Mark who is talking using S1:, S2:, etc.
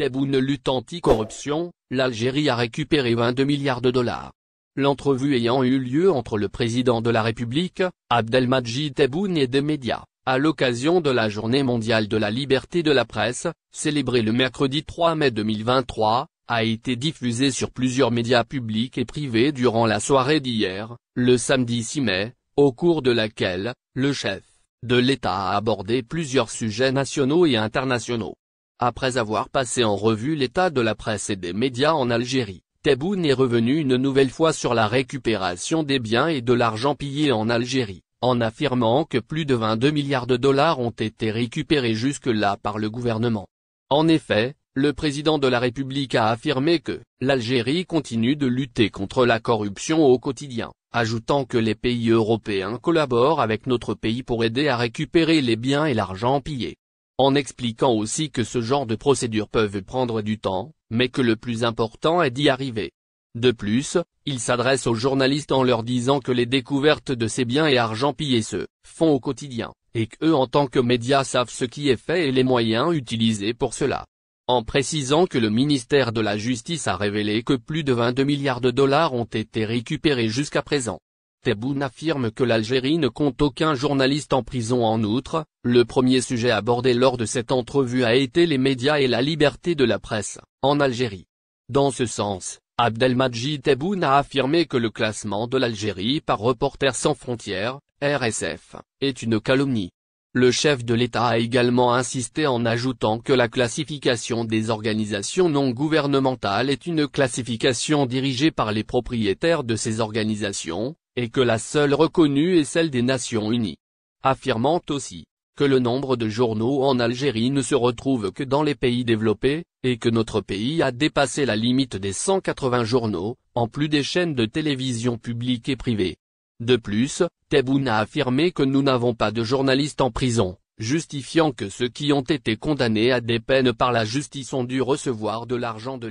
S1: Tebboune lutte anti-corruption, l'Algérie a récupéré 22 milliards de dollars. L'entrevue ayant eu lieu entre le président de la République, Abdelmadjid Tebboune et des médias, à l'occasion de la Journée mondiale de la liberté de la presse, célébrée le mercredi 3 mai 2023, a été diffusée sur plusieurs médias publics et privés durant la soirée d'hier, le samedi 6 mai, au cours de laquelle, le chef de l'État a abordé plusieurs sujets nationaux et internationaux. Après avoir passé en revue l'état de la presse et des médias en Algérie, Tebboune est revenu une nouvelle fois sur la récupération des biens et de l'argent pillés en Algérie, en affirmant que plus de 22 milliards de dollars ont été récupérés jusque-là par le gouvernement. En effet, le président de la République a affirmé que l'Algérie continue de lutter contre la corruption au quotidien, ajoutant que les pays européens collaborent avec notre pays pour aider à récupérer les biens et l'argent pillés. En expliquant aussi que ce genre de procédures peuvent prendre du temps, mais que le plus important est d'y arriver. De plus, il s'adresse aux journalistes en leur disant que les découvertes de ces biens et argent pillés se font au quotidien, et qu'eux en tant que médias savent ce qui est fait et les moyens utilisés pour cela. En précisant que le ministère de la Justice a révélé que plus de 22 milliards de dollars ont été récupérés jusqu'à présent. Tebboune affirme que l'Algérie ne compte aucun journaliste en prison. En outre, le premier sujet abordé lors de cette entrevue a été les médias et la liberté de la presse, en Algérie. Dans ce sens, Abdelmadjid Tebboune a affirmé que le classement de l'Algérie par Reporters sans frontières, RSF, est une calomnie. Le chef de l'État a également insisté en ajoutant que la classification des organisations non gouvernementales est une classification dirigée par les propriétaires de ces organisations, et que la seule reconnue est celle des Nations Unies. Affirmant aussi que le nombre de journaux en Algérie ne se retrouve que dans les pays développés, et que notre pays a dépassé la limite des 180 journaux, en plus des chaînes de télévision publiques et privées. De plus, Tebboune a affirmé que nous n'avons pas de journalistes en prison, justifiant que ceux qui ont été condamnés à des peines par la justice ont dû recevoir de l'argent de